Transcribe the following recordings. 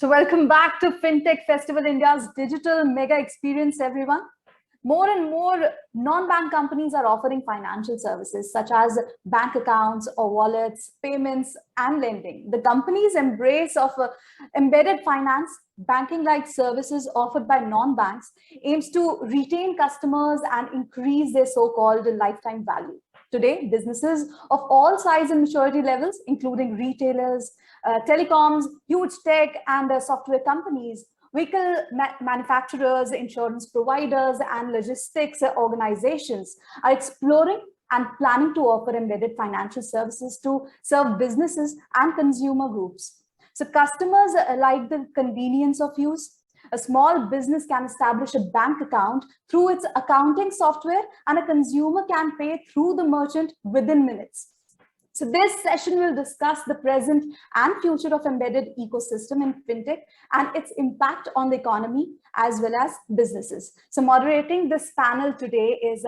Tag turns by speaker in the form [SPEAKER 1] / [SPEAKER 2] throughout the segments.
[SPEAKER 1] So welcome back to FinTech Festival India's digital mega experience, everyone. More and more non-bank companies are offering financial services such as bank accounts or wallets, payments, and lending. The company's embrace of embedded finance, banking-like services offered by non-banks aims to retain customers and increase their so-called lifetime value. Today, businesses of all size and maturity levels, including retailers, telecoms, huge tech, and software companies, vehicle manufacturers, insurance providers, and logistics organizations are exploring and planning to offer embedded financial services to serve businesses and consumer groups. So customers like the convenience of use. A small business can establish a bank account through its accounting software, and a consumer can pay through the merchant within minutes. So this session will discuss the present and future of embedded ecosystem in FinTech and its impact on the economy as well as businesses. So moderating this panel today is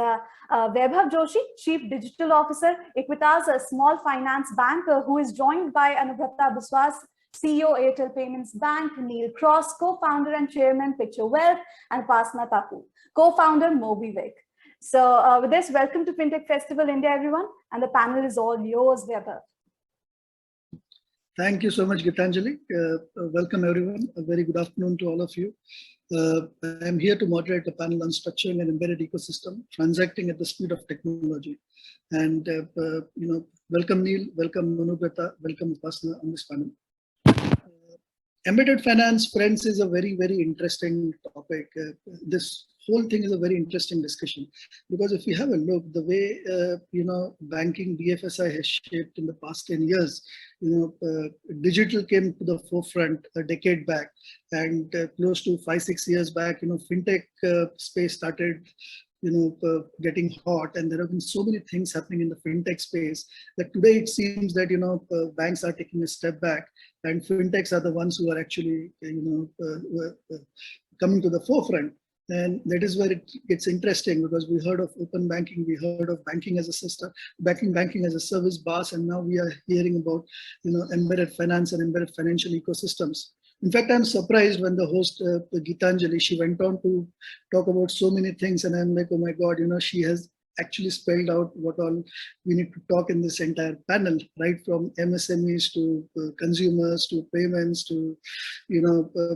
[SPEAKER 1] Vaibhav Joshi, Chief Digital Officer, Equitas, a small finance bank, who is joined by Anubrata, Biswas, CEO, Airtel Payments Bank, Neal, co-founder and chairman, PictureWealth, and Upasana, Taku, co-founder, Mobikwik. So with this, welcome to FinTech Festival India, everyone. And the panel is all yours, Vaibhav.
[SPEAKER 2] Thank you so much, Gitanjali. Welcome, everyone. A very good afternoon to all of you. I'm here to moderate a panel on structuring an embedded ecosystem, transacting at the speed of technology. And, welcome, Neal, welcome, Anubrata, welcome, Upasana on this panel. Embedded finance, friends, is a very, very interesting topic. This whole thing is a very interesting discussion, because if you have a look, the way banking BFSI has shaped in the past 10 years, digital came to the forefront a decade back, and close to 5-6 years back, FinTech space started getting hot, and there have been so many things happening in the FinTech space that today it seems that banks are taking a step back, and FinTechs are the ones who are actually coming to the forefront. And that is where it gets interesting, because we heard of open banking, we heard of banking as a system, banking as a service bus, and now we are hearing about embedded finance and embedded financial ecosystems. In fact, I'm surprised when the host, Gitanjali, she went on to talk about so many things, and I'm like, oh my God, she has actually spelled out what all we need to talk in this entire panel, right from MSMEs to consumers to payments to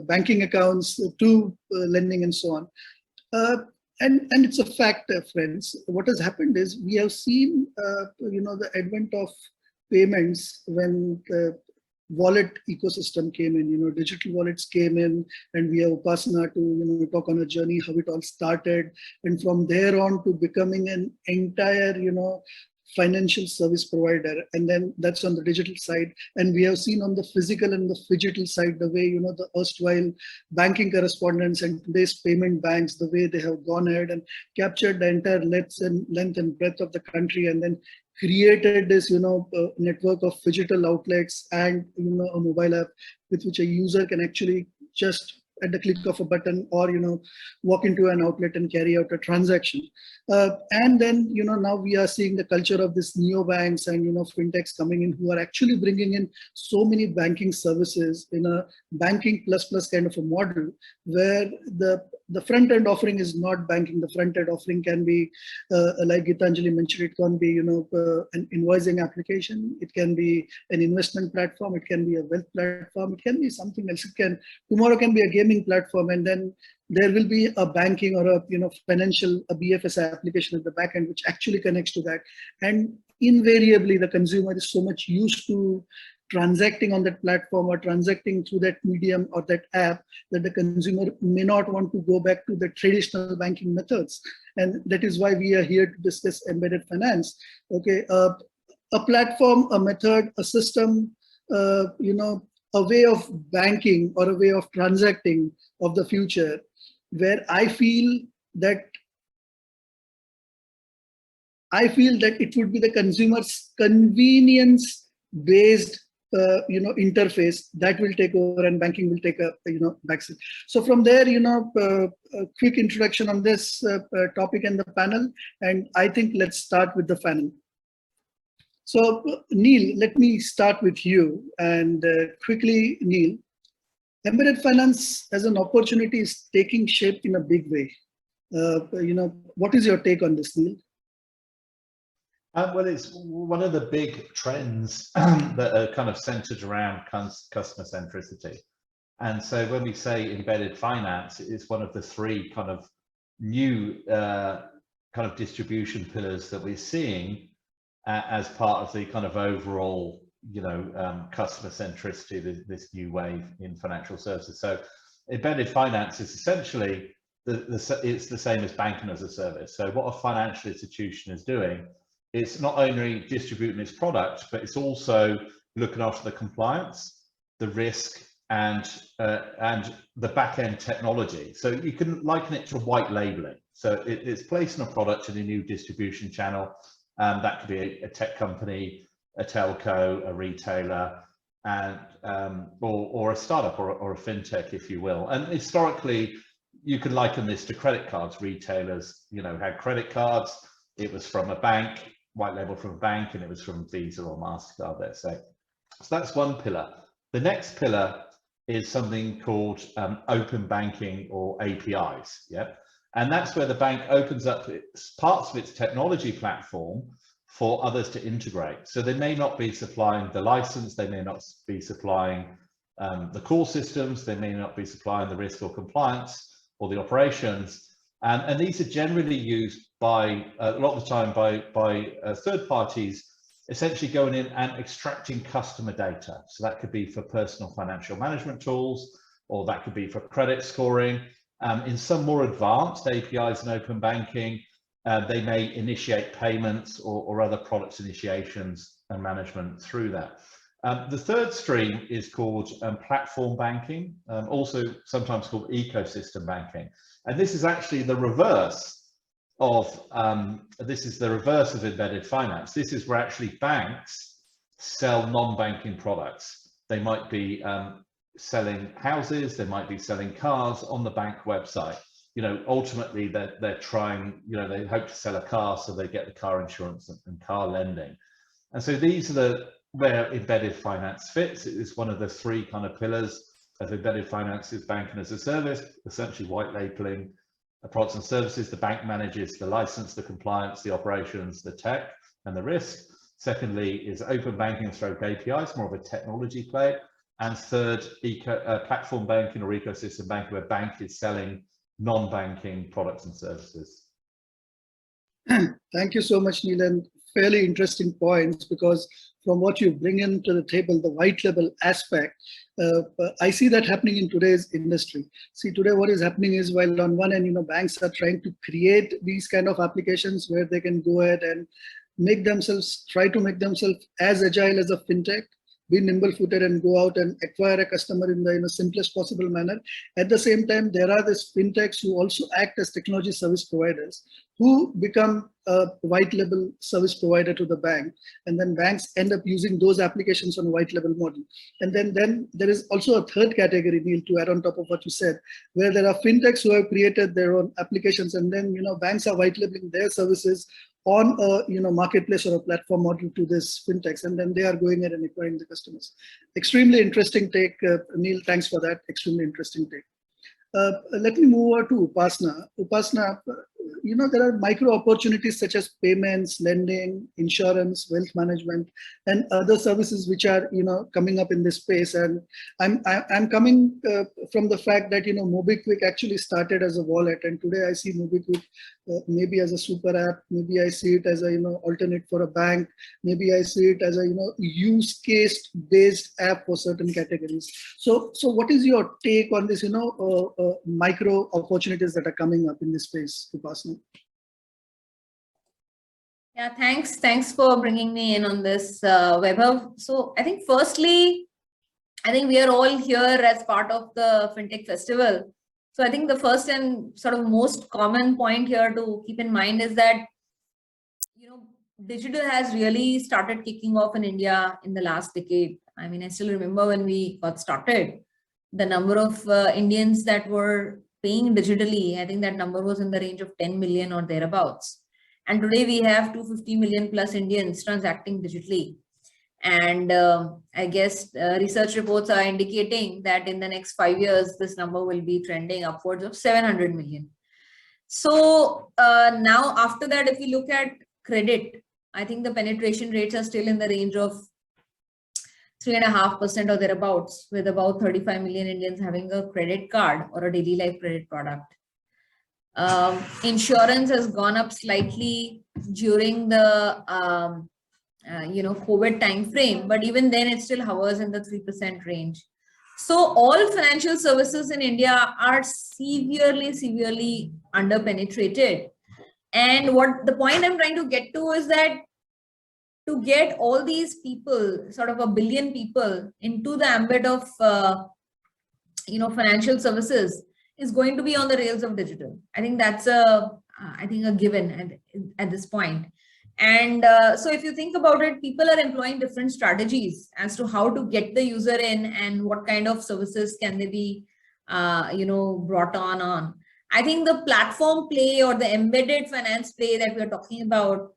[SPEAKER 2] banking accounts to lending and so on. And it's a fact, friends. What has happened is we have seen the advent of payments when wallet ecosystem came in, digital wallets came in, and we have Upasana to talk on a journey how it all started, and from there on to becoming an entire financial service provider. And then that's on the digital side, and we have seen on the physical and the digital side the way the erstwhile banking correspondents and today's payment banks, the way they have gone ahead and captured the entire length and breadth of the country, and then created this network of digital outlets and a mobile app with which a user can actually just at the click of a button or walk into an outlet and carry out a transaction. And then now we are seeing the culture of this neobanks and fintechs coming in, who are actually bringing in so many banking services in a banking plus kind of a model, where the front end offering is not banking. The front end offering can be like Gitanjali mentioned, it can be an invoicing application, it can be an investment platform, it can be a wealth platform, it can be something else, tomorrow can be a gaming platform, and then there will be a banking or a financial BFSI application at the back end which actually connects to that. And invariably the consumer is so much used to transacting on that platform or transacting through that medium or that app that the consumer may not want to go back to the traditional banking methods. And that is why we are here to discuss embedded finance. Okay, a platform, a method, a system, a way of banking or a way of transacting of the future, where I feel that it would be the consumer's convenience-based interface that will take over, and banking will take a backseat. So from there, a quick introduction on this topic and the panel, and I think let's start with the panel. So Neal, let me start with you, and quickly, Neal, Embedded finance as an opportunity is taking shape in a big way. What is your take on this, Neal?
[SPEAKER 3] Well, it's one of the big trends that are kind of centered around customer centricity. And so when we say embedded finance, it's one of the three kind of new kind of distribution pillars that we're seeing as part of the kind of overall, customer centricity, this new wave in financial services. So embedded finance is essentially, it's the same as banking as a service. So what a financial institution is doing, it's not only distributing its product, but it's also looking after the compliance, the risk, and the back-end technology. So you can liken it to white labeling. So it's placing a product in a new distribution channel. That could be a tech company, a telco, a retailer, and or a startup or a fintech, if you will. And historically, you can liken this to credit cards. Retailers, had credit cards. It was from a bank, white label from a bank, and it was from Visa or MasterCard, let's say. So that's one pillar. The next pillar is something called open banking or APIs. And that's where the bank opens up parts of its technology platform for others to integrate. So they may not be supplying the license, they may not be supplying the core systems, they may not be supplying the risk or compliance or the operations. And these are generally used by, a lot of the time, by third parties, essentially going in and extracting customer data. So that could be for personal financial management tools, or that could be for credit scoring. In some more advanced APIs and open banking, they may initiate payments or other products initiations and management through that. The third stream is called platform banking, also sometimes called ecosystem banking. And this is actually the reverse of embedded finance. This is where actually banks sell non-banking products. They might be selling houses, they might be selling cars on the bank website. Ultimately they're trying, they hope to sell a car, so they get the car insurance and car lending. And so these are where embedded finance fits. It is one of the three kind of pillars of embedded finance. Is banking as a service, essentially white labeling products and services. The bank manages the license, the compliance, the operations, the tech, and the risk. Secondly is open banking stroke APIs, more of a technology play. And third, platform banking or ecosystem banking, where bank is selling non-banking products and services.
[SPEAKER 2] Thank you so much, Neal, and fairly interesting points, because from what you bring into the table, the white label aspect, I see that happening in today's industry. See, today what is happening is, while on one end, banks are trying to create these kind of applications where they can go ahead and try to make themselves as agile as a fintech, be nimble-footed and go out and acquire a customer in the simplest possible manner. At the same time, there are these fintechs who also act as technology service providers, who become a white label service provider to the bank, and then banks end up using those applications on a white label model. And then there is also a third category, Neal, to add on top of what you said, where there are fintechs who have created their own applications, and then banks are white labeling their services on a marketplace or a platform model to this fintechs, and then they are going in and acquiring the customers. Extremely interesting take, Neal. Thanks for that. Extremely interesting take. Let me move over to Upasana. Upasana, there are micro opportunities such as payments, lending, insurance, wealth management, and other services which are coming up in this space. And I'm coming from the fact that Mobikwik actually started as a wallet, and today I see Mobikwik maybe as a super app. Maybe I see it as a alternate for a bank. Maybe I see it as a use case based app for certain categories. So what is your take on this micro opportunities that are coming up in this space, Upasana?
[SPEAKER 4] Yeah, thanks for bringing me in on this, Vaibhav. So I think firstly, we are all here as part of the FinTech Festival. So I think the first and sort of most common point here to keep in mind is that digital has really started kicking off in India in the last decade. I still remember when we got started, the number of Indians that were paying digitally, I think that number was in the range of 10 million or thereabouts. And today we have 250 million plus Indians transacting digitally. And I guess research reports are indicating that in the next 5 years, this number will be trending upwards of 700 million. So now after that, if we look at credit, I think the penetration rates are still in the range of 3.5% or thereabouts, with about 35 million Indians having a credit card or a daily life credit product. Insurance has gone up slightly during the COVID time frame, but even then it still hovers in the 3% range. So all financial services in India are severely underpenetrated. And what the point I'm trying to get to is that to get all these people, sort of a billion people, into the ambit of financial services is going to be on the rails of digital. I think that's a given at this point. And so if you think about it, people are employing different strategies as to how to get the user in and what kind of services can they be, brought on. I think the platform play or the embedded finance play that we're talking about,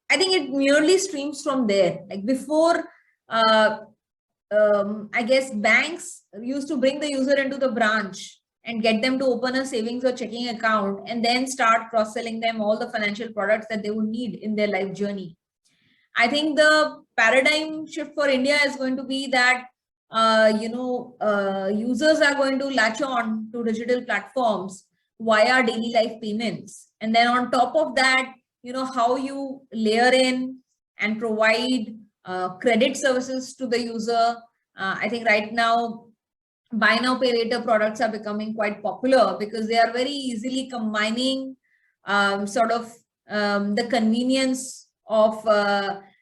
[SPEAKER 4] I think it merely streams from there. Like before, I guess banks used to bring the user into the branch and get them to open a savings or checking account and then start cross-selling them all the financial products that they would need in their life journey. I think the paradigm shift for India is going to be that, users are going to latch on to digital platforms via daily life payments. And then on top of that, how you layer in and provide credit services to the user. I think right now, buy now, pay later products are becoming quite popular because they are very easily combining the convenience of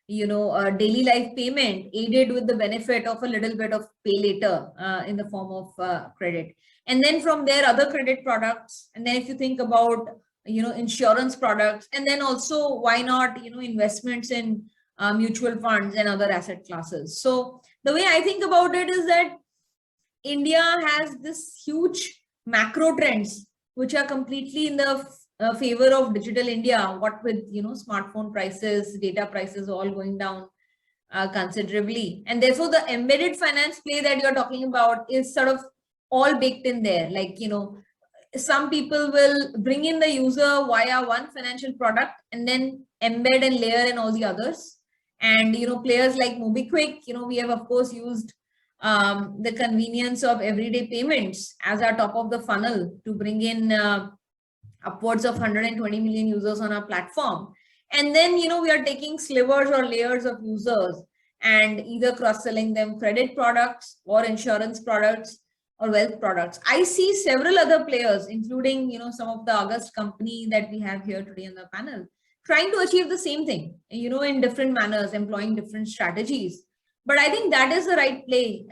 [SPEAKER 4] daily life payment aided with the benefit of a little bit of pay later in the form of credit. And then from there, other credit products. And then if you think about, insurance products, and then also why not, investments in mutual funds and other asset classes. So the way I think about it is that India has this huge macro trends, which are completely in the favor of digital India, what with, smartphone prices, data prices all going down considerably. And therefore the embedded finance play that you're talking about is sort of all baked in there. Like, some people will bring in the user via one financial product and then embed and layer in all the others. And, players like Mobikwik, we have of course used the convenience of everyday payments as our top of the funnel to bring in upwards of 120 million users on our platform. And then, we are taking slivers or layers of users and either cross-selling them credit products or insurance products or wealth products. I see several other players, including, some of the August company that we have here today on the panel, trying to achieve the same thing, in different manners, employing different strategies. But I think that is the right play,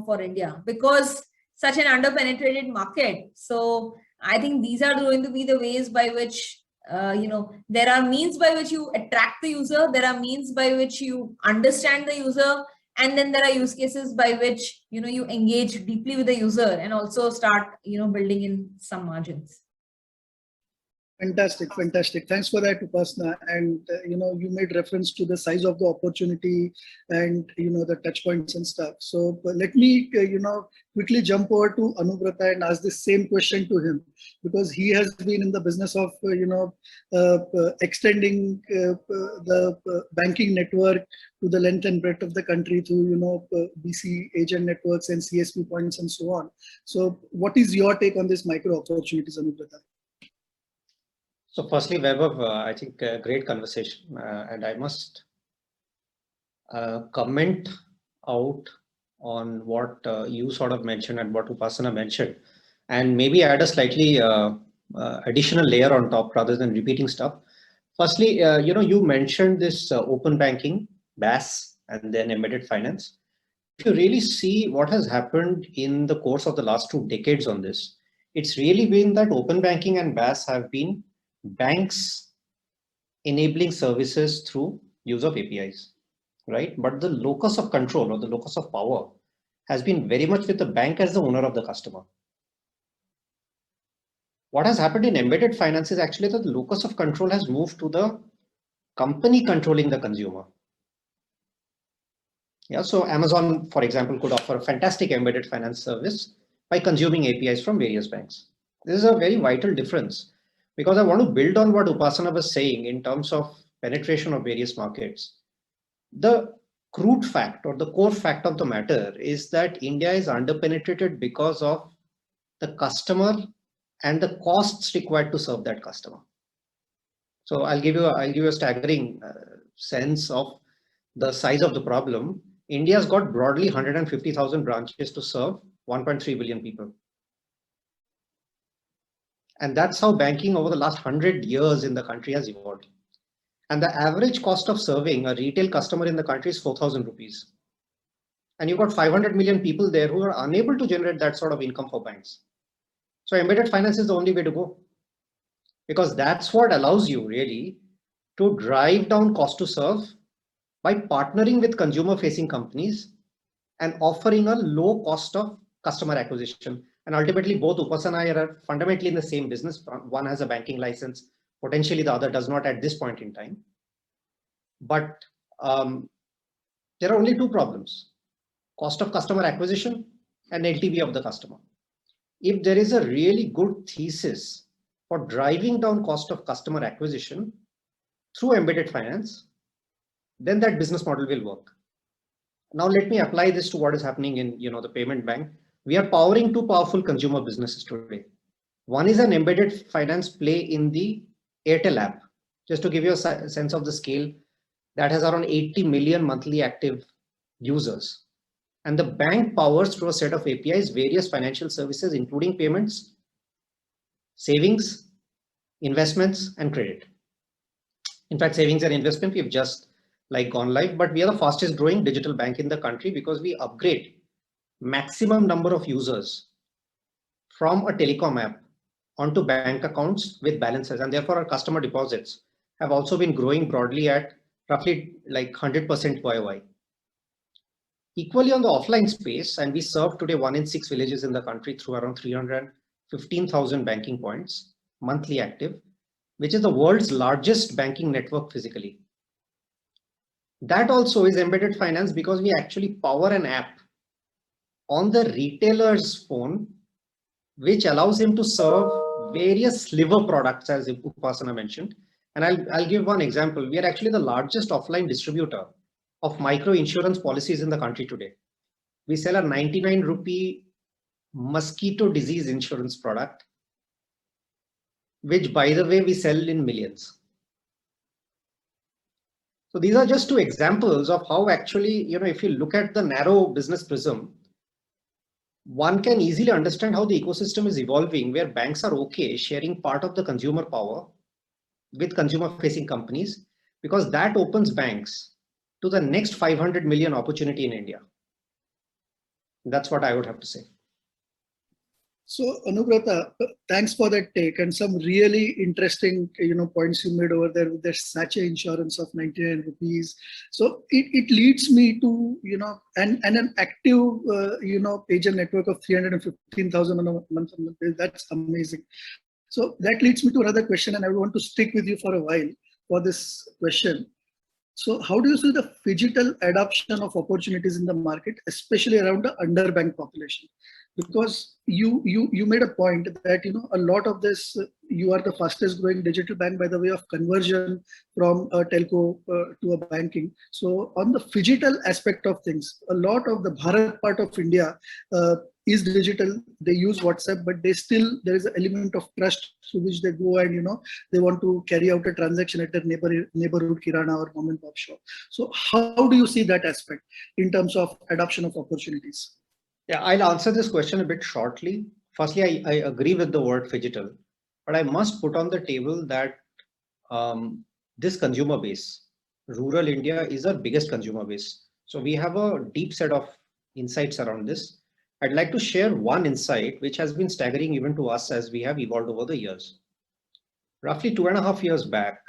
[SPEAKER 4] for India, because such an underpenetrated market. So I think these are going to be the ways by which, there are means by which you attract the user, there are means by which you understand the user, and then there are use cases by which, you engage deeply with the user and also start, building in some margins.
[SPEAKER 2] Fantastic. Thanks for that, Upasana. And you made reference to the size of the opportunity and the touch points and stuff. So let me quickly jump over to Anubrata and ask the same question to him, because he has been in the business of extending the banking network to the length and breadth of the country through BC agent networks and CSP points and so on. So what is your take on this micro opportunities, Anubrata?
[SPEAKER 5] So firstly, Vaibhav, I think a great conversation, and I must comment out on what you sort of mentioned and what Upasana mentioned, and maybe add a slightly additional layer on top rather than repeating stuff. Firstly, you mentioned this open banking, BaaS, and then embedded finance. If you really see what has happened in the course of the last 2 decades on this, it's really been that open banking and BaaS have been banks enabling services through use of APIs, right? But the locus of control or the locus of power has been very much with the bank as the owner of the customer. What has happened in embedded finance is actually that the locus of control has moved to the company controlling the consumer. Yeah, so Amazon, for example, could offer a fantastic embedded finance service by consuming APIs from various banks. This is a very vital difference because I want to build on what Upasana was saying in terms of penetration of various markets. The crude fact or the core fact of the matter is that India is underpenetrated because of the customer and the costs required to serve that customer. So I'll give you a staggering sense of the size of the problem. India's got broadly 150,000 branches to serve 1.3 billion people. And that's how banking over the last 100 years in the country has evolved. And the average cost of serving a retail customer in the country is 4,000 rupees. And you've got 500 million people there who are unable to generate that sort of income for banks. So embedded finance is the only way to go, because that's what allows you really to drive down cost to serve by partnering with consumer facing companies and offering a low cost of customer acquisition. And ultimately, both Upasana and I are fundamentally in the same business. One has a banking license, potentially the other does not at this point in time. But there are only two problems: cost of customer acquisition and LTV of the customer. If there is a really good thesis for driving down cost of customer acquisition through embedded finance, then that business model will work. Now let me apply this to what is happening in the payment bank. We are powering two powerful consumer businesses today. One is an embedded finance play in the Airtel app. Just to give you a sense of the scale, that has around 80 million monthly active users. And the bank powers through a set of APIs various financial services, including payments, savings, investments, and credit. In fact, savings and investment, we've just gone live, but we are the fastest growing digital bank in the country because we upgrade maximum number of users from a telecom app onto bank accounts with balances, and therefore our customer deposits have also been growing broadly at roughly 100% YOY. Equally on the offline space, and we serve today 1 in 6 villages in the country through around 315,000 banking points, monthly active, which is the world's largest banking network physically. That also is embedded finance because we actually power an app on the retailer's phone, which allows him to serve various sliver products, as Upasana mentioned. And I'll give one example. We are actually the largest offline distributor of micro insurance policies in the country today. We sell a 99 rupee mosquito disease insurance product, which, by the way, we sell in millions. So these are just two examples of how actually, if you look at the narrow business prism, one can easily understand how the ecosystem is evolving, where banks are okay sharing part of the consumer power with consumer facing companies, because that opens banks to the next 500 million opportunity in India. That's what I would have to say.
[SPEAKER 2] So Anubrata, thanks for that take and some really interesting points you made over there with the sachet insurance of 99 rupees. So it leads me to and an active agent network of 315,000 on a month. That's amazing. So that leads me to another question, and I want to stick with you for a while for this question. So how do you see the phygital adoption of opportunities in the market, especially around the underbanked population? Because you made a point that a lot of this, you are the fastest growing digital bank by the way of conversion from a telco to a banking. So on the phygital aspect of things, a lot of the Bharat part of India is digital. They use WhatsApp, but there is an element of trust through which they go and they want to carry out a transaction at their neighborhood kirana or mom and pop shop. So how do you see that aspect in terms of adoption of opportunities?
[SPEAKER 5] Yeah, I'll answer this question a bit shortly. Firstly, I agree with the word phygital, but I must put on the table that this consumer base, rural India, is our biggest consumer base. So we have a deep set of insights around this. I'd like to share one insight which has been staggering even to us as we have evolved over the years. Roughly 2.5 years back,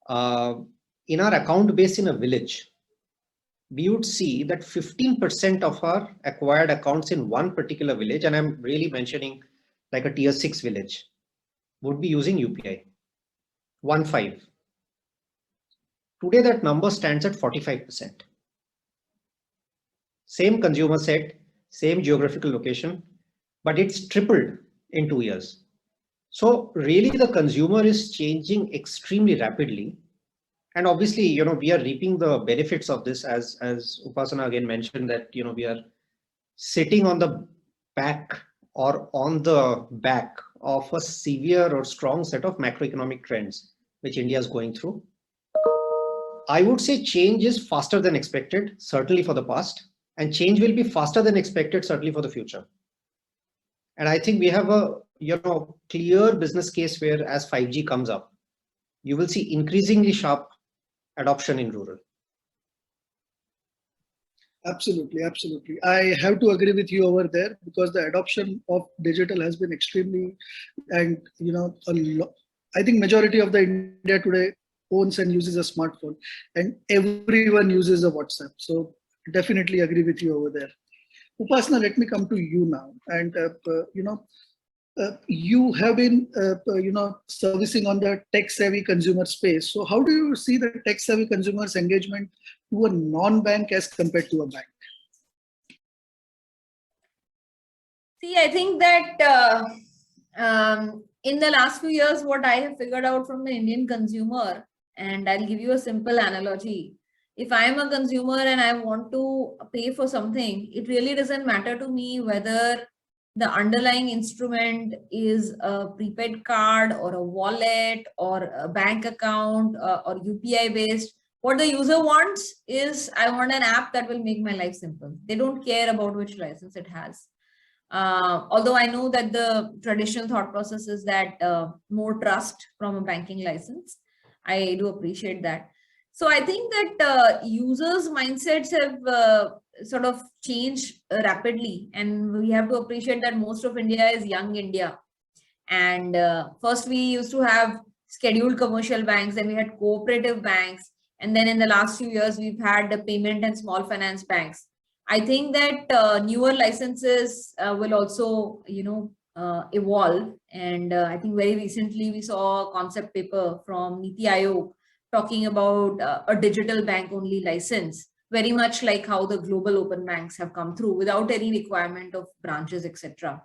[SPEAKER 5] in our account base in a village, we would see that 15% of our acquired accounts in one particular village, and I'm really mentioning like a tier 6 village, would be using UPI. 15. Today that number stands at 45%. same consumer set, same geographical location, but it's tripled in 2 years. So really the consumer is changing extremely rapidly. And obviously, we are reaping the benefits of this as Upasana again mentioned that, we are sitting on the back or on the back of a severe or strong set of macroeconomic trends, which India is going through. I would say change is faster than expected, certainly for the past, and change will be faster than expected, certainly for the future. And I think we have a clear business case where as 5G comes up, you will see increasingly sharp adoption in rural.
[SPEAKER 2] Absolutely, absolutely. I have to agree with you over there because the adoption of digital has been extremely, and I think majority of the India today owns and uses a smartphone, and everyone uses a WhatsApp. So definitely agree with you over there. Upasana, let me come to you now, and you have been servicing on the tech-savvy consumer space. So how do you see the tech-savvy consumers' engagement to a non-bank as compared to a bank?
[SPEAKER 4] See, I think that in the last few years, what I have figured out from the Indian consumer, and I'll give you a simple analogy. If I am a consumer and I want to pay for something, it really doesn't matter to me whether the underlying instrument is a prepaid card or a wallet or a bank account or UPI based. What the user wants is, I want an app that will make my life simple. They don't care about which license it has. Although I know that the traditional thought process is that more trust from a banking license. I do appreciate that. So I think that users' mindsets have sort of changed rapidly, and we have to appreciate that most of India is young India. And first we used to have scheduled commercial banks, then we had cooperative banks, and then in the last few years we've had the payment and small finance banks. I think that newer licenses will also, evolve. And I think very recently we saw a concept paper from Niti Aayog talking about a digital bank only license, very much like how the global open banks have come through without any requirement of branches, etc.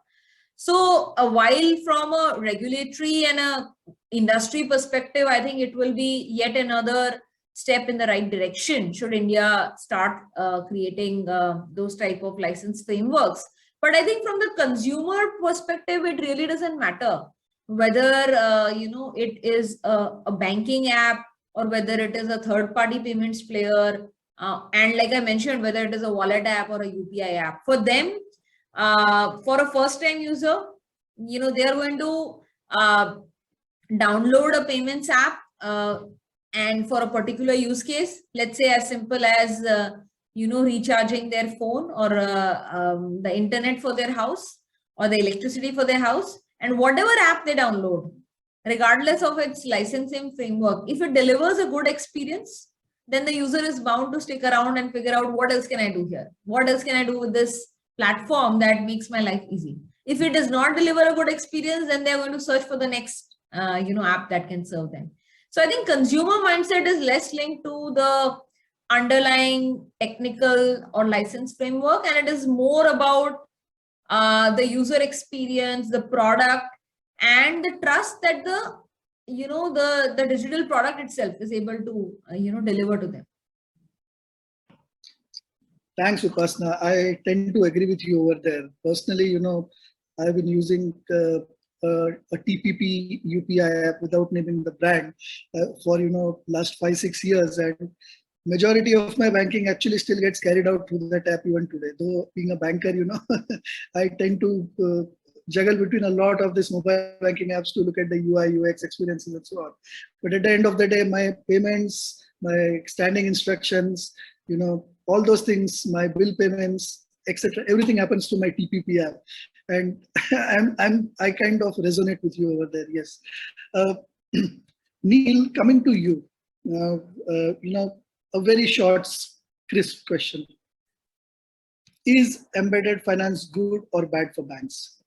[SPEAKER 4] So while from a regulatory and a industry perspective, I think it will be yet another step in the right direction should India start creating those type of license frameworks. But I think from the consumer perspective, it really doesn't matter whether it is a banking app or whether it is a third-party payments player, and like I mentioned, whether it is a wallet app or a UPI app. For them, for a first-time user, they are going to download a payments app, and for a particular use case, let's say as simple as recharging their phone or the internet for their house or the electricity for their house, and whatever app they download, regardless of its licensing framework, if it delivers a good experience, then the user is bound to stick around and figure out what else can I do here? What else can I do with this platform that makes my life easy? If it does not deliver a good experience, then they're going to search for the next app that can serve them. So I think consumer mindset is less linked to the underlying technical or license framework, and it is more about the user experience, the product, and the trust that the digital product itself is able to deliver to them.
[SPEAKER 2] Thanks, Upasana. I tend to agree with you over there. Personally, I've been using a TPP UPI app without naming the brand for last 5-6 years, and majority of my banking actually still gets carried out through that app even today. Though being a banker, I tend to juggle between a lot of these mobile banking apps to look at the UI, UX experiences and so on. But at the end of the day, my payments, my standing instructions, all those things, my bill payments, etc., everything happens to my TPP app. And I kind of resonate with you over there. Yes. Neal, coming to you, a very short, crisp question. Is embedded finance good or bad for banks?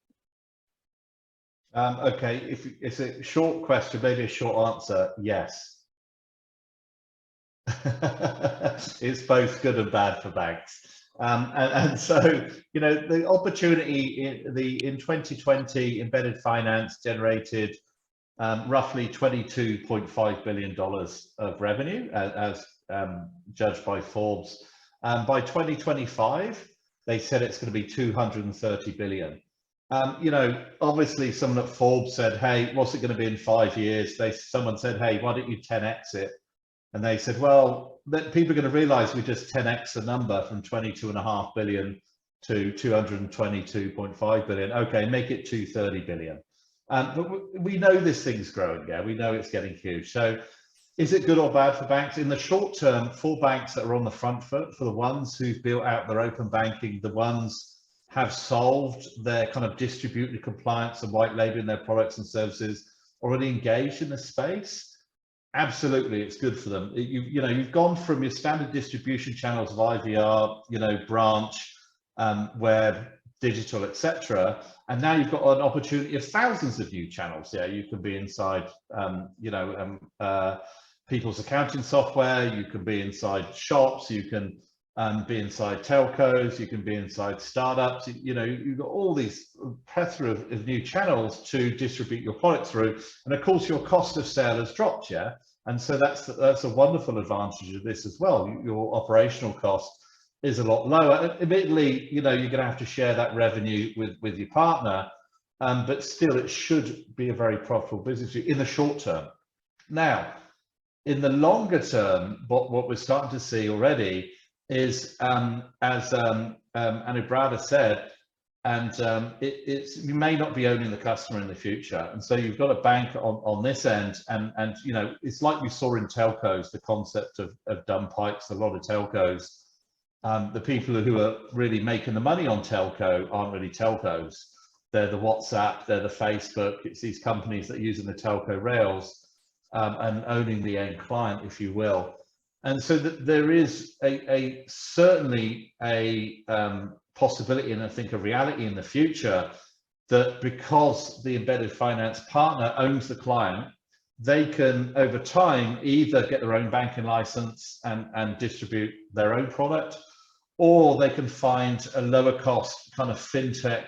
[SPEAKER 3] Okay, if it's a short question, maybe a short answer, yes. It's both good and bad for banks. And so, you know, the opportunity in 2020, embedded finance generated roughly $22.5 billion of revenue as judged by Forbes. By 2025, they said it's going to be 230 billion. You know, obviously someone at Forbes said, hey, what's it going to be in 5 years? Someone said, hey, why don't you 10x it? And they said, well, people are going to realize we just 10x the number from 22.5 billion to 222.5 billion. Okay, make it 230 billion. But we know this thing's growing, yeah, we know it's getting huge. So is it good or bad for banks? In the short term, for banks that are on the front foot, for the ones who've built out their open banking, the ones have solved their kind of distributed compliance and white labeling their products and services, already engaged in the space, absolutely, it's good for them. You know, you've gone from your standard distribution channels of IVR, you know, branch, web, digital, etc., and now you've got an opportunity of thousands of new channels. Yeah, you can be inside, you know, people's accounting software. You can be inside shops. You can be inside telcos. You can be inside startups. You know, you've got all these plethora of new channels to distribute your product through, and of course, your cost of sale has dropped. Yeah, and so that's a wonderful advantage of this as well. Your operational cost is a lot lower. Admittedly, you know, you're going to have to share that revenue with your partner, but still it should be a very profitable business in the short term. Now, in the longer term, what we're starting to see already is, as Anubrata said, and you may not be owning the customer in the future, and so you've got a bank on this end, and you know, it's like we saw in telcos, the concept of dumb pipes. A lot of telcos, the people who are really making the money on telco aren't really telcos. They're the WhatsApp, they're the Facebook. It's these companies that are using the telco rails and owning the end client, if you will. And so there is certainly a possibility, and I think a reality in the future, that because the embedded finance partner owns the client, they can over time either get their own banking license and distribute their own product, or they can find a lower cost kind of fintech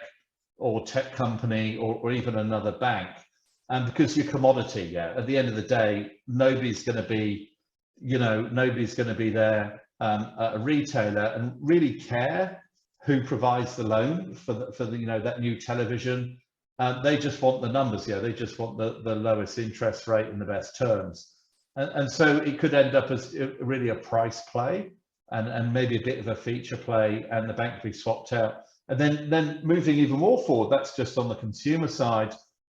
[SPEAKER 3] or tech company or even another bank. And because you're commodity, yeah, at the end of the day, nobody's going to be, you know, nobody's going to be there, a retailer, and really care who provides the loan for the you know, that new television. They just want the numbers, yeah, they just want the lowest interest rate and the best terms. And so it could end up as really a price play and maybe a bit of a feature play, and the bank could be swapped out. And then moving even more forward, that's just on the consumer side.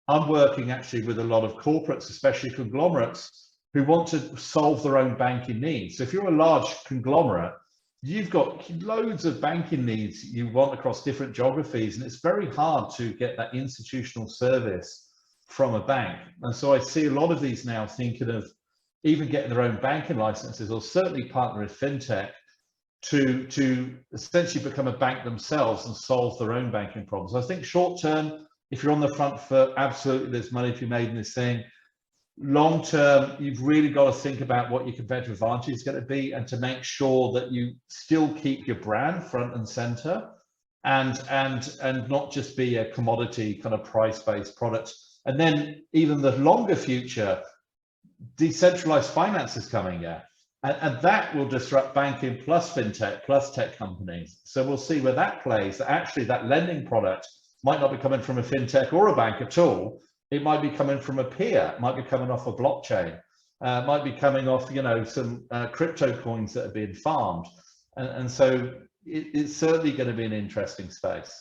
[SPEAKER 3] I'm working actually with a lot of corporates, especially conglomerates, who want to solve their own banking needs. So if you're a large conglomerate, you've got loads of banking needs you want across different geographies, and it's very hard to get that institutional service from a bank. And so I see a lot of these now thinking of even getting their own banking licenses, or certainly partner with FinTech to essentially become a bank themselves and solve their own banking problems. I think short term, if you're on the front foot, absolutely there's money to be made in this thing. Long term, you've really got to think about what your competitive advantage is going to be, and to make sure that you still keep your brand front and center, and not just be a commodity kind of price-based product. And then even the longer future, decentralized finance is coming, yeah, and that will disrupt banking plus fintech plus tech companies. So we'll see where that plays. Actually, that lending product might not be coming from a fintech or a bank at all. It might be coming from a peer, it might be coming off a blockchain, might be coming off, you know, some crypto coins that are being farmed. And so it's certainly going to be an interesting space.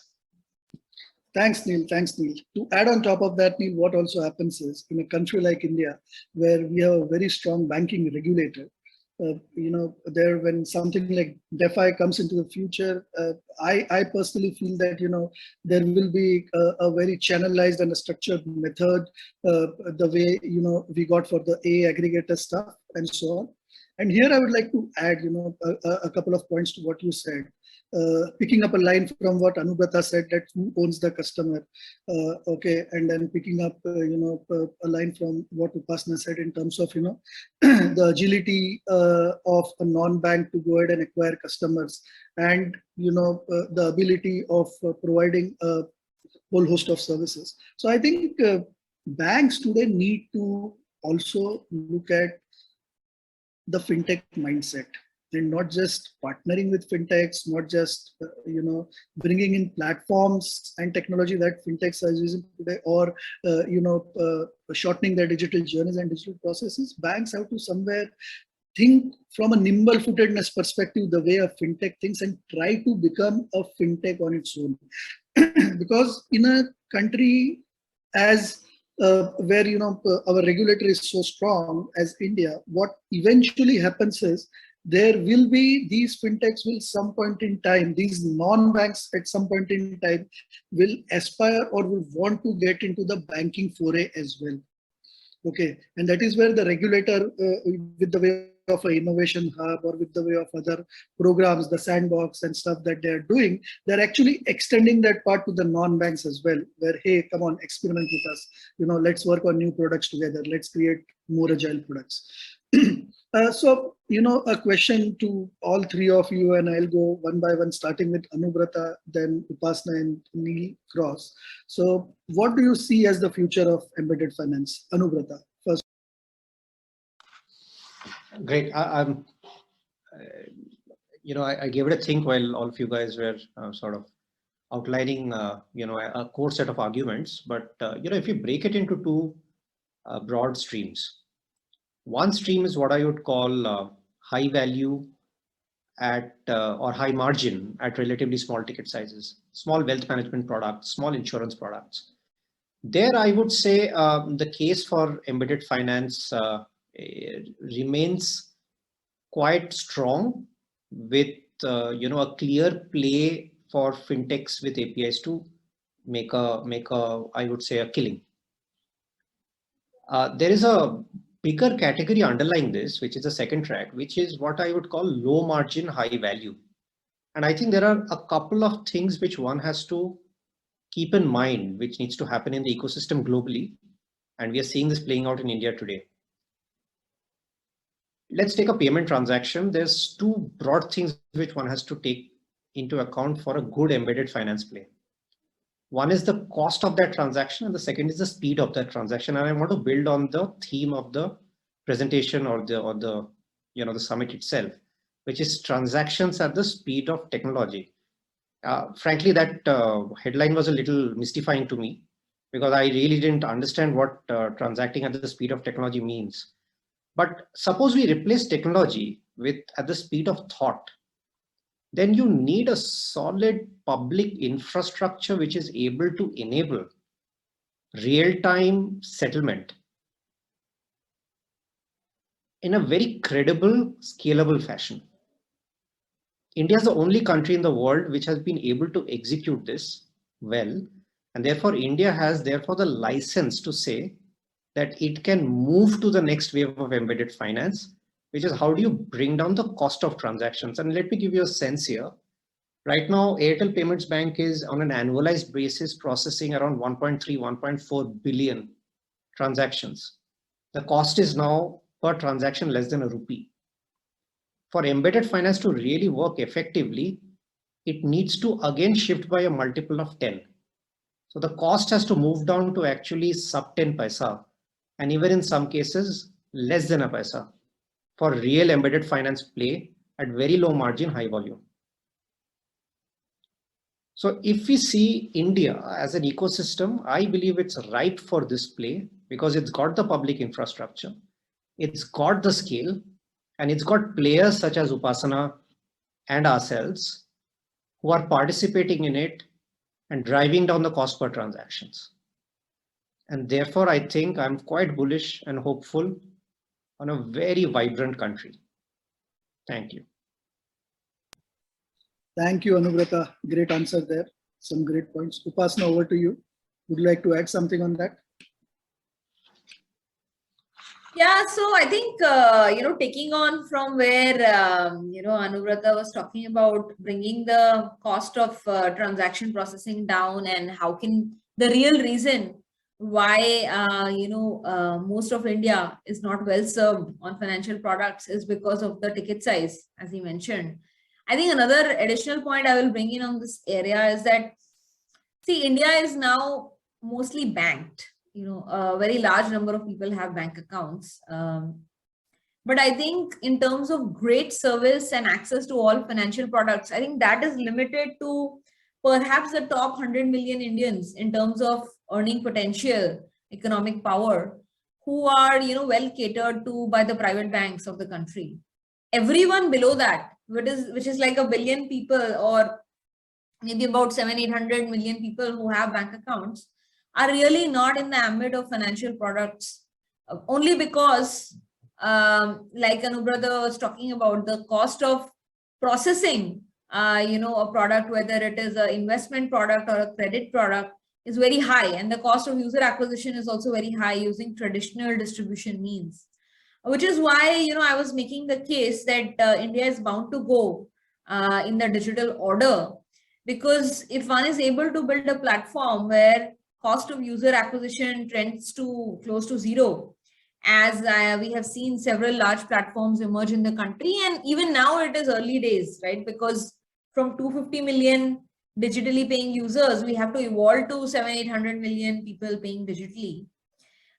[SPEAKER 2] Thanks, Neal. Thanks, Neal. To add on top of that, Neal, what also happens is in a country like India, where we have a very strong banking regulator, you know, there when something like DeFi comes into the future, I personally feel that, you know, there will be a very channelized and a structured method, the way, you know, we got for the A aggregator stuff and so on. And here I would like to add, a couple of points to what you said. Picking up a line from what Anubrata said, that who owns the customer, okay, and then picking up, a line from what Upasana said in terms of, the agility of a non-bank to go ahead and acquire customers, and the ability of providing a whole host of services. So I think banks today need to also look at the fintech mindset, and not just partnering with fintechs, not just bringing in platforms and technology that fintechs are using today, or shortening their digital journeys and digital processes. Banks have to somewhere think from a nimble-footedness perspective the way a fintech thinks, and try to become a fintech on its own. Because in a country as where our regulator is so strong as India, what eventually happens is there will be these fintechs will some point in time, these non-banks at some point in time will aspire or will want to get into the banking foray as well. Okay, and that is where the regulator, with the way of an innovation hub or with the way of other programs, the sandbox and stuff that they're doing, they're actually extending that part to the non-banks as well, where, hey, come on, experiment with us. Let's work on new products together. Let's create more agile products. So, a question to all three of you, and I'll go one by one, starting with Anubrata, then Upasana and Neal Cross. So what do you see as the future of embedded finance? Anubrata, first.
[SPEAKER 5] Great. I gave it a think while all of you guys were sort of outlining, a core set of arguments. But, if you break it into two broad streams, one stream is what I would call high value at or high margin at relatively small ticket sizes, small wealth management products, small insurance products. There, I would say the case for embedded finance remains quite strong, with a clear play for fintechs with APIs to make a I would say a killing. There is a bigger category underlying this, which is the second track, which is what I would call low margin, high value. And I think there are a couple of things which one has to keep in mind, which needs to happen in the ecosystem globally. And we are seeing this playing out in India today. Let's take a payment transaction. There's two broad things which one has to take into account for a good embedded finance play. One is the cost of that transaction, and the second is the speed of that transaction. And I want to build on the theme of the presentation or the summit itself, which is transactions at the speed of technology. Frankly, that headline was a little mystifying to me, because I really didn't understand what transacting at the speed of technology means. But suppose we replace technology with at the speed of thought, then you need a solid public infrastructure which is able to enable real-time settlement in a very credible, scalable fashion. India is the only country in the world which has been able to execute this well, and therefore India has the license to say that it can move to the next wave of embedded finance, which is how do you bring down the cost of transactions. And let me give you a sense here. Right now, Airtel Payments Bank is on an annualized basis processing around 1.3, 1.4 billion transactions. The cost is now per transaction less than a rupee. For embedded finance to really work effectively, it needs to again shift by a multiple of 10. So the cost has to move down to actually sub 10 paisa, and even in some cases less than a paisa, for real embedded finance play at very low margin, high volume. So if we see India as an ecosystem, I believe it's ripe for this play, because it's got the public infrastructure, it's got the scale, and it's got players such as Upasana and ourselves who are participating in it and driving down the cost per transactions. And therefore, I think I'm quite bullish and hopeful on a very vibrant country. Thank you.
[SPEAKER 2] Thank you, Anubrata. Great answer there. Some great points. Upasana, over to you. Would you like to add something on that?
[SPEAKER 4] Yeah, so I think, taking on from where, Anubrata was talking about bringing the cost of transaction processing down, and how can the real reason why, most of India is not well served on financial products is because of the ticket size, as he mentioned. I think another additional point I will bring in on this area is that, see, India is now mostly banked. A very large number of people have bank accounts. But I think in terms of great service and access to all financial products, I think that is limited to perhaps the top 100 million Indians in terms of earning potential, economic power, who are, well catered to by the private banks of the country. Everyone below that, which is like a billion people, or maybe about 700-800 million people who have bank accounts, are really not in the ambit of financial products, only because, like Anubrata was talking about, the cost of processing, a product, whether it is an investment product or a credit product, is very high, and the cost of user acquisition is also very high using traditional distribution means. Which is why, I was making the case that India is bound to go in the digital order, because if one is able to build a platform where cost of user acquisition trends to close to zero, as we have seen several large platforms emerge in the country, and even now it is early days, right? Because from 250 million digitally paying users, we have to evolve to 700-800 million people paying digitally.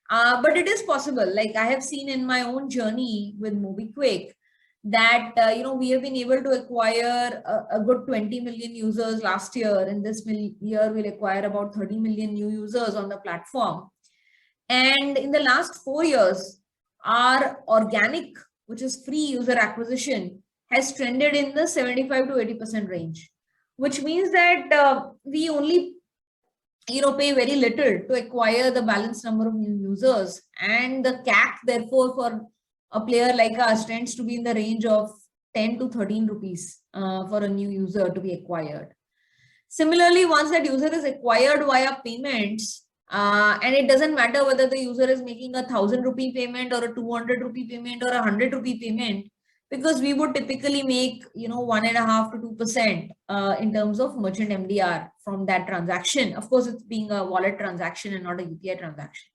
[SPEAKER 4] But it is possible. Like I have seen in my own journey with Mobikwik, that we have been able to acquire a good 20 million users last year. In this year, we'll acquire about 30 million new users on the platform. And in the last 4 years, our organic, which is free user acquisition, has trended in the 75 to 80% range, which means that we only pay very little to acquire the balanced number of new users, and the CAC therefore for a player like us tends to be in the range of 10 to 13 rupees for a new user to be acquired. Similarly, once that user is acquired via payments, and it doesn't matter whether the user is making a 1,000 rupee payment or a 200 rupee payment or a 100 rupee payment, because we would typically make 1.5 to 2% in terms of merchant MDR from that transaction. Of course, it's being a wallet transaction and not a UPI transaction.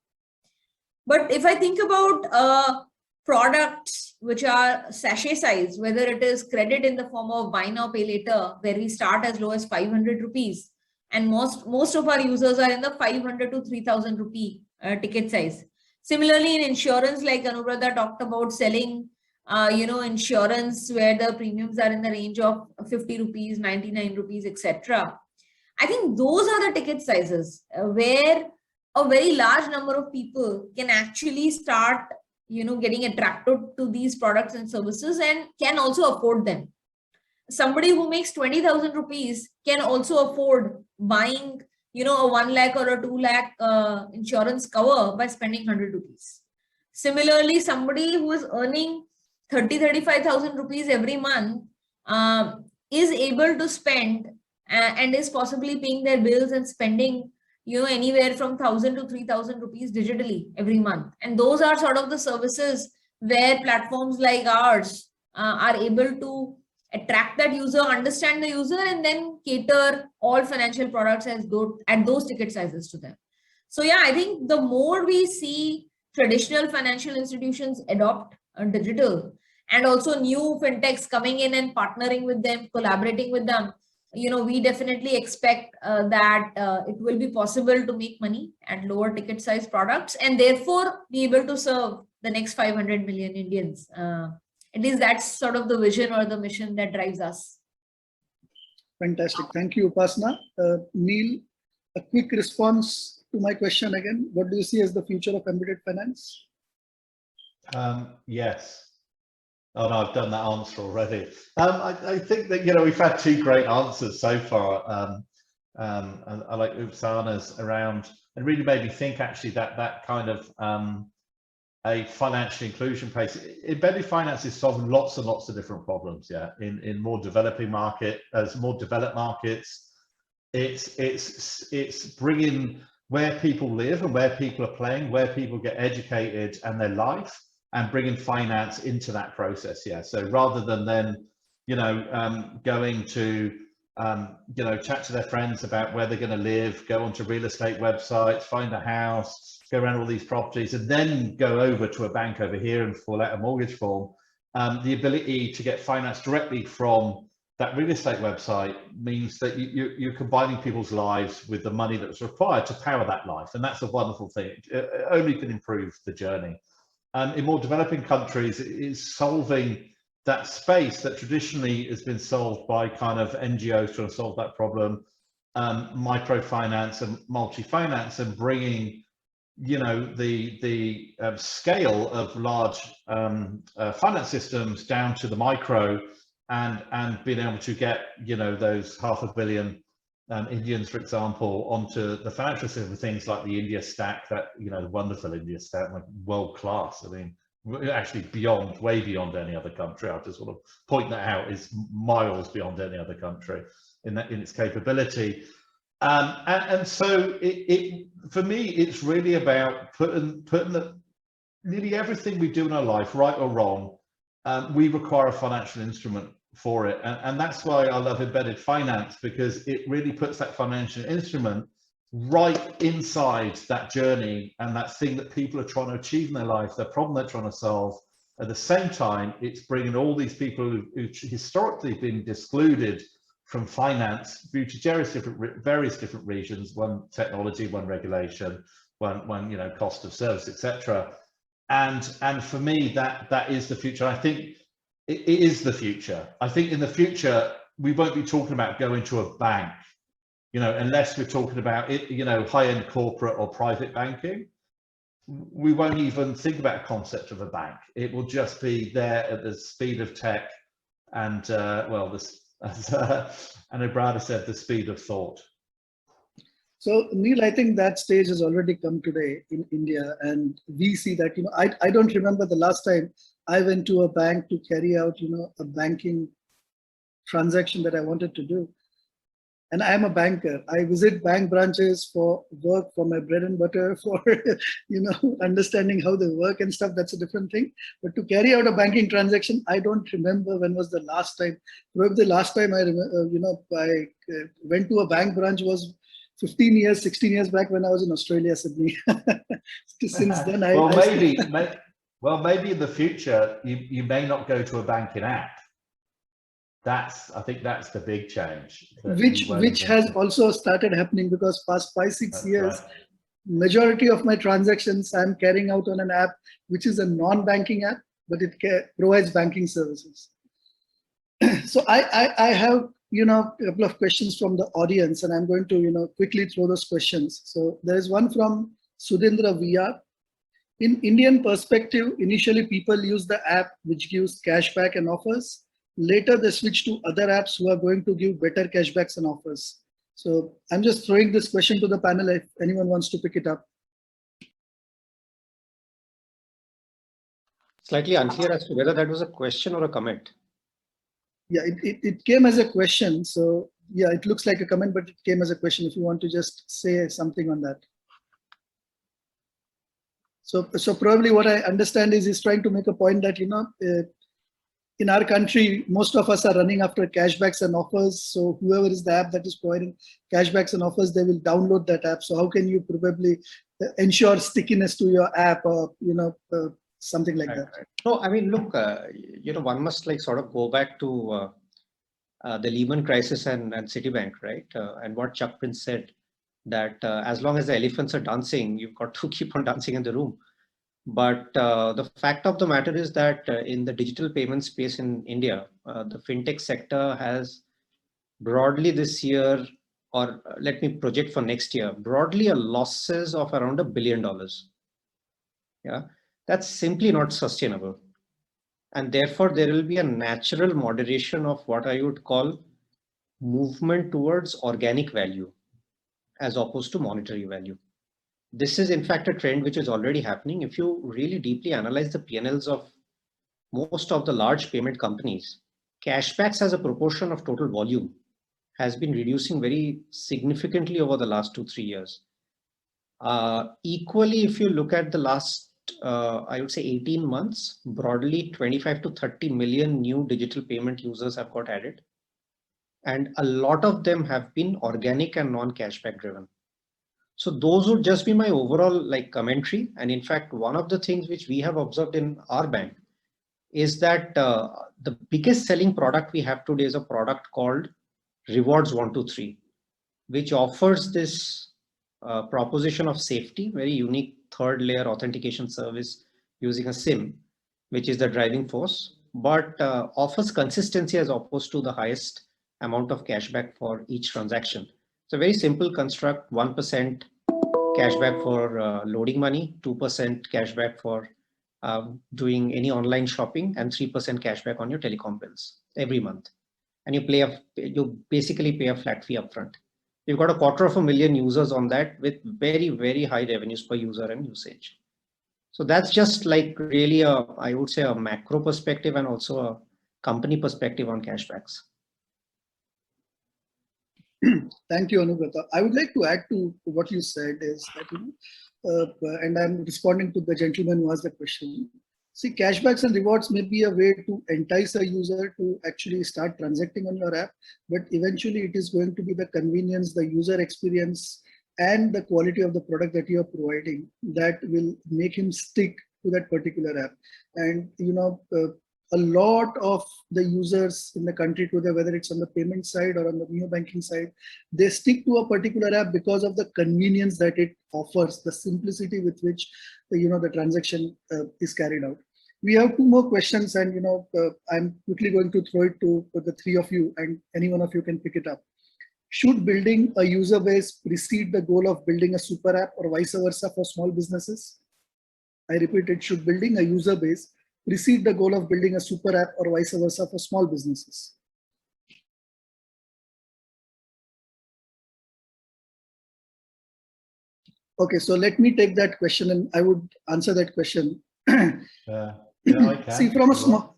[SPEAKER 4] But if I think about products which are sachet size, whether it is credit in the form of buy now pay later, where we start as low as 500 rupees, and most of our users are in the 500 to 3,000 rupee ticket size. Similarly, in insurance, like Anubrata talked about, selling insurance where the premiums are in the range of 50 rupees, 99 rupees, etc. I think those are the ticket sizes where a very large number of people can actually start, getting attracted to these products and services and can also afford them. Somebody who makes 20,000 rupees can also afford buying, a 1 lakh or a 2 lakh insurance cover by spending 100 rupees. Similarly, somebody who is earning 35,000 rupees every month is able to spend and is possibly paying their bills and spending anywhere from 1,000 to 3,000 rupees digitally every month. And those are sort of the services where platforms like ours are able to attract that user, understand the user, and then cater all financial products at those ticket sizes to them. So yeah, I think the more we see traditional financial institutions adopt digital, and also new fintechs coming in and partnering with them, collaborating with them, we definitely expect that it will be possible to make money at lower ticket size products, and therefore be able to serve the next 500 million Indians. At least that's sort of the vision or the mission that drives us.
[SPEAKER 2] Fantastic. Thank you, Upasana. Neal, a quick response to my question again. What do you see as the future of embedded finance?
[SPEAKER 3] Yes. Oh no, I've done that answer already. I think that we've had two great answers so far. And I like Upasana's around, and really made me think actually that kind of a financial inclusion pace. Embedded finance is solving lots and lots of different problems. Yeah, in more developing more developed markets, it's bringing where people live and where people are playing, where people get educated and their life and bringing finance into that process. Yeah. So rather than then, going to, chat to their friends about where they're going to live, go onto real estate websites, find a house, go around all these properties, and then go over to a bank over here and fill out a mortgage form. The ability to get finance directly from that real estate website means that you're combining people's lives with the money that's required to power that life. And that's a wonderful thing. It only can improve the journey. In more developing countries, it is solving that space that traditionally has been solved by kind of NGOs trying to solve that problem, microfinance and multi-finance, and bringing, the scale of large finance systems down to the micro, and being able to get, those 500 million Indians, for example, onto the financial system, things like the India stack, that, the wonderful India stack, like world class. I mean, actually way beyond any other country. I'll just sort of point that out, is miles beyond any other country in its capability. And so for me, it's really about putting nearly everything we do in our life, right or wrong, we require a financial instrument for it. And that's why I love embedded finance, because it really puts that financial instrument right inside that journey and that thing that people are trying to achieve in their life, the problem they're trying to solve. At the same time, it's bringing all these people who historically been excluded from finance due to various different reasons, one technology, one regulation, one cost of service, etc. And for me, that is the future. I think it is the future. I think in the future, we won't be talking about going to a bank, unless we're talking about it, high-end corporate or private banking. We won't even think about a concept of a bank. It will just be there at the speed of tech, and as Anubrata said, the speed of thought.
[SPEAKER 2] So Neal, I think that stage has already come today in India, and we see that, I don't remember the last time I went to a bank to carry out, a banking transaction that I wanted to do. And I am a banker. I visit bank branches for work, for my bread and butter, for, understanding how they work and stuff. That's a different thing. But to carry out a banking transaction, I don't remember when was the last time. Probably the last time I went to a bank branch was 15 years, 16 years back when I was in Australia, Sydney. Since then,
[SPEAKER 3] maybe in the future, you may not go to a banking app. I think that's the big change.
[SPEAKER 2] Which has also started happening, because past 5-6 years, right, majority of my transactions I'm carrying out on an app, which is a non-banking app, but it provides banking services. So I have, a couple of questions from the audience, and I'm going to, quickly throw those questions. So there is one from Sudhindra VR. In Indian perspective, initially people use the app which gives cashback and offers. Later, they switch to other apps who are going to give better cashbacks and offers. So I'm just throwing this question to the panel if anyone wants to pick it up.
[SPEAKER 5] Slightly unclear as to whether that was a question or a comment.
[SPEAKER 2] Yeah, it came as a question. So yeah, it looks like a comment, but it came as a question. If you want to just say something on that. So probably what I understand is he's trying to make a point that, in our country, most of us are running after cashbacks and offers. So whoever is the app that is providing cashbacks and offers, they will download that app. So how can you probably ensure stickiness to your app, or something like that?
[SPEAKER 5] No, I mean, look, one must sort of go back to the Lehman crisis and Citibank, right? And what Chuck Prince said, that as long as the elephants are dancing, you've got to keep on dancing in the room. But the fact of the matter is that in the digital payment space in India, the fintech sector has broadly this year, or let me project for next year, broadly a losses of around $1 billion. Yeah, that's simply not sustainable. And therefore, there will be a natural moderation of what I would call movement towards organic value as opposed to monetary value. This is in fact a trend which is already happening. If you really deeply analyze the P&Ls of most of the large payment companies, cashbacks as a proportion of total volume has been reducing very significantly over the last 2-3 years. Equally, if you look at the last I would say 18 months, broadly 25 to 30 million new digital payment users have got added. And a lot of them have been organic and non-cashback driven. So those would just be my overall commentary. And in fact, one of the things which we have observed in our bank is that the biggest selling product we have today is a product called Rewards 123, which offers this proposition of safety, very unique third layer authentication service using a SIM, which is the driving force, but offers consistency as opposed to the highest amount of cashback for each transaction. It's a very simple construct: 1% cashback for loading money, 2% cashback for doing any online shopping, and 3% cashback on your telecom bills every month. And you basically pay a flat fee upfront. You've got 250,000 users on that with very, very high revenues per user and usage. So that's just really I would say a macro perspective and also a company perspective on cashbacks.
[SPEAKER 2] Thank you, Anubrata. I would like to add to what you said is that, and I'm responding to the gentleman who asked the question. See, cashbacks and rewards may be a way to entice a user to actually start transacting on your app, but eventually it is going to be the convenience, the user experience, and the quality of the product that you are providing that will make him stick to that particular app. And a lot of the users in the country today, whether it's on the payment side or on the neo banking side, they stick to a particular app because of the convenience that it offers, the simplicity with which the transaction is carried out. We have 2 more questions, and I'm quickly going to throw it to the 3 of you, and any one of you can pick it up. Should building a user base precede the goal of building a super app, or vice versa for small businesses? I repeat it, should building a user base precede the goal of building a super app, or vice versa for small businesses? Okay, so let me take that question, and I would answer that question.
[SPEAKER 3] Yeah, I can.
[SPEAKER 2] See, from a small,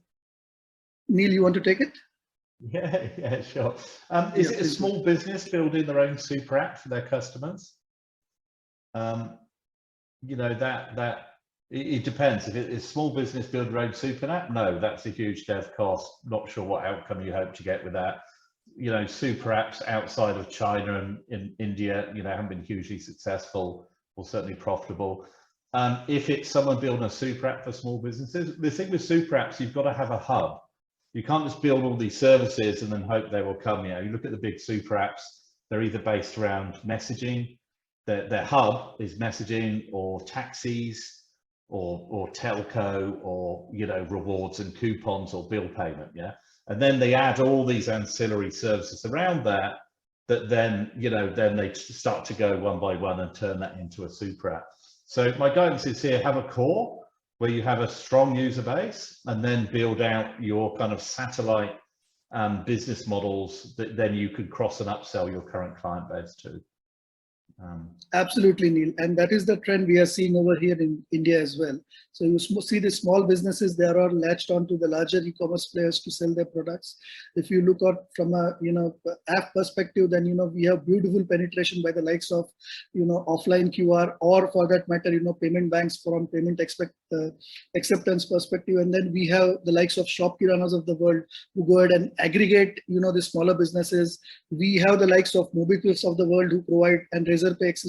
[SPEAKER 2] Neal, you want to take it?
[SPEAKER 3] Yeah, sure. Is it a small business building their own super app for their customers? It depends. If it's small business build their own super app, no, that's a huge dev cost. Not sure what outcome you hope to get with that. Super apps outside of China and in India, haven't been hugely successful or certainly profitable. If it's someone building a super app for small businesses, the thing with super apps, you've got to have a hub. You can't just build all these services and then hope they will come. You look at the big super apps, they're either based around messaging, their hub is messaging, or taxis, or telco, or rewards and coupons, or bill payment. And then they add all these ancillary services around that then then they start to go one by one and turn that into a super app. So my guidance is here: have a core where you have a strong user base, and then build out your kind of satellite business models that then you could cross and upsell your current client base to.
[SPEAKER 2] Absolutely, Neal, and that is the trend we are seeing over here in India as well. So you see the small businesses, they are all latched onto the larger e-commerce players to sell their products. If you look at from a app perspective, then we have beautiful penetration by the likes of offline QR, or for that matter payment banks from payment acceptance perspective, and then we have the likes of Shop Kiranas of the world who go ahead and aggregate the smaller businesses. We have the likes of Mobikwik of the world who provide, and Razorpay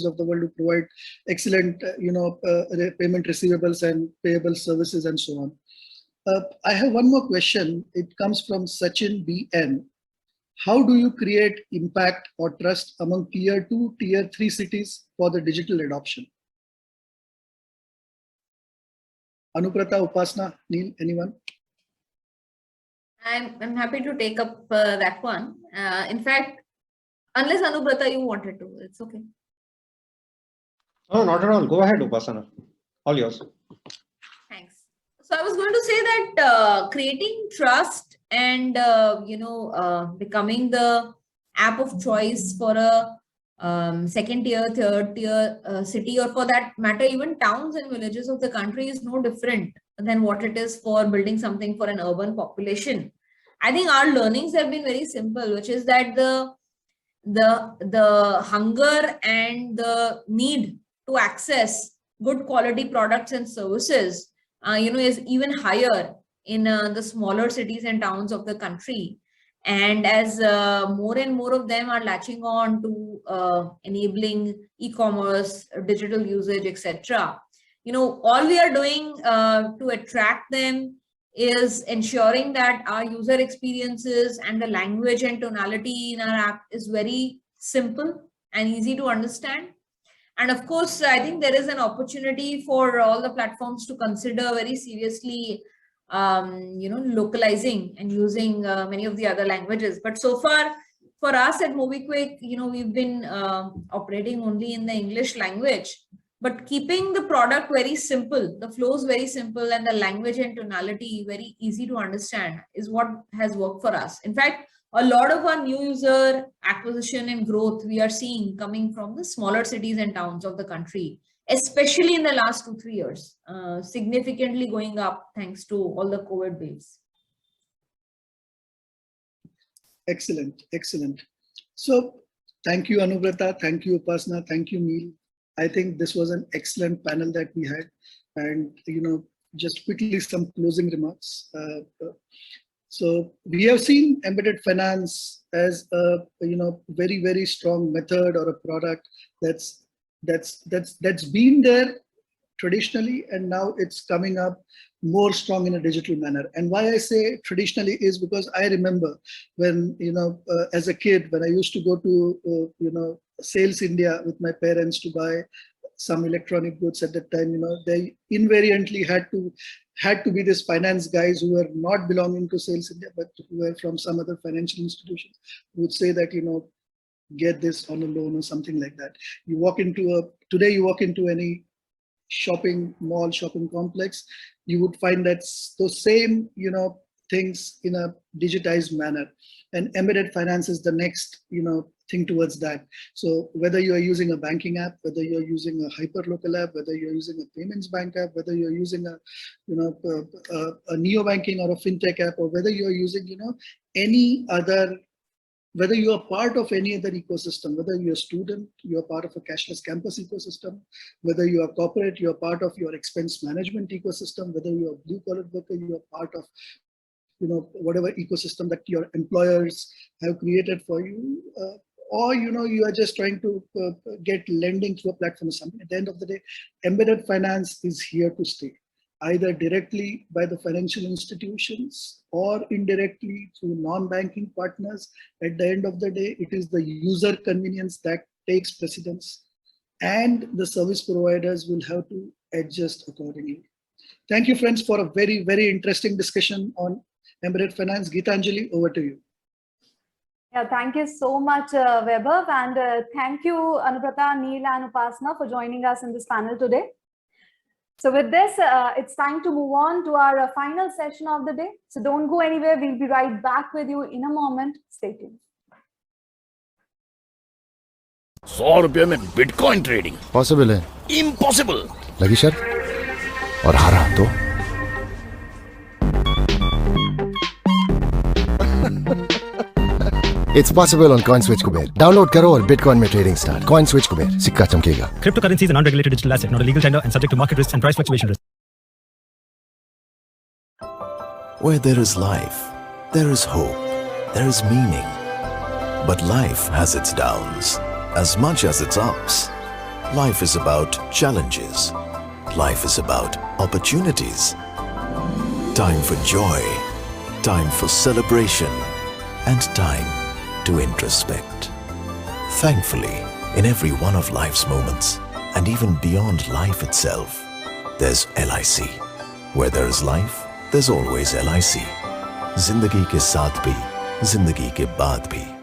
[SPEAKER 2] of the world who provide excellent payment receivables and payable services and so on. I have one more question. It comes from Sachin BN. How do you create impact or trust among tier 2, tier 3 cities for the digital adoption? Anubrata, Upasana, Neal, anyone?
[SPEAKER 4] I'm happy to take up that one. In fact, unless Anubrata you wanted to, it's okay.
[SPEAKER 5] No, not at all. Go ahead, Upasana. All yours.
[SPEAKER 4] Thanks. So I was going to say that creating trust and becoming the app of choice for a second tier, third tier city, or for that matter even towns and villages of the country, is no different than what it is for building something for an urban population. I think our learnings have been very simple, which is that the hunger and the need to access good quality products and services, is even higher in the smaller cities and towns of the country. And as more and more of them are latching on to enabling e-commerce, digital usage, etc., all we are doing to attract them is ensuring that our user experiences and the language and tonality in our app is very simple and easy to understand. And of course, I think there is an opportunity for all the platforms to consider very seriously, localizing and using many of the other languages. But so far, for us at Mobikwik, we've been operating only in the English language, but keeping the product very simple, the flows very simple, and the language and tonality very easy to understand is what has worked for us. In fact, a lot of our new user acquisition and growth we are seeing coming from the smaller cities and towns of the country, especially in the last 2-3 years, significantly going up thanks to all the COVID waves.
[SPEAKER 2] Excellent, excellent. So thank you, Anubrata. Thank you, Upasana. Thank you, Neal. I think this was an excellent panel that we had. And, just quickly some closing remarks. So we have seen embedded finance as a very, very strong method or a product that's been there traditionally, and now it's coming up more strong in a digital manner. And why I say traditionally is because I remember when as a kid, when I used to go to Sales India with my parents to buy some electronic goods at that time, they invariantly had to be this finance guys who were not belonging to Sales India, but who were from some other financial institutions, who would say that, get this on a loan or something like that. Today you walk into any shopping mall, shopping complex, you would find that those same, things in a digitized manner. And embedded finance is the next, thing towards that. So whether you are using a banking app, whether you're using a hyperlocal app, whether you're using a payments bank app, whether you're using a neo-banking or a FinTech app, or whether you're using, any other, whether you are part of any other ecosystem, whether you're a student, you're part of a cashless campus ecosystem, whether you are corporate, you're part of your expense management ecosystem, whether you're a blue-collar worker, you're part of whatever ecosystem that your employers have created for you, or you are just trying to get lending through a platform or something. At the end of the day, embedded finance is here to stay, either directly by the financial institutions or indirectly through non-banking partners. At the end of the day, it is the user convenience that takes precedence, and the service providers will have to adjust accordingly. Thank you, friends, for a very, very interesting discussion on embedded finance. Geetanjali, over to you.
[SPEAKER 1] Yeah, thank you so much, Vaibhav, and thank you, Anubrata, Neal, and Upasana for joining us in this panel today. So with this, it's time to move on to our final session of the day. So don't go anywhere. We'll be right back with you in a moment. Stay tuned.
[SPEAKER 6] ₹100 में bitcoin trading
[SPEAKER 7] possible है?
[SPEAKER 6] Impossible.
[SPEAKER 7] लगी शर्त और हारा तो It's possible on CoinSwitch Kuber. Download करो और bitcoin में ट्रेडिंग स्टार्ट। CoinSwitch Kuber, सिक्का चमकेगा।
[SPEAKER 8] Cryptocurrency is an unregulated digital asset, not a legal tender, and subject to market risks and price fluctuation risks.
[SPEAKER 6] Where there is life, there is hope, there is meaning. But life has its downs as much as its ups. Life is about challenges. Life is about opportunities. Time for joy, time for celebration, and time to introspect. Thankfully, in every one of life's moments, and even beyond life itself, there's LIC. Where there is life, there's always LIC. Zindagi ke saath bhi, zindagi ke baad bhi.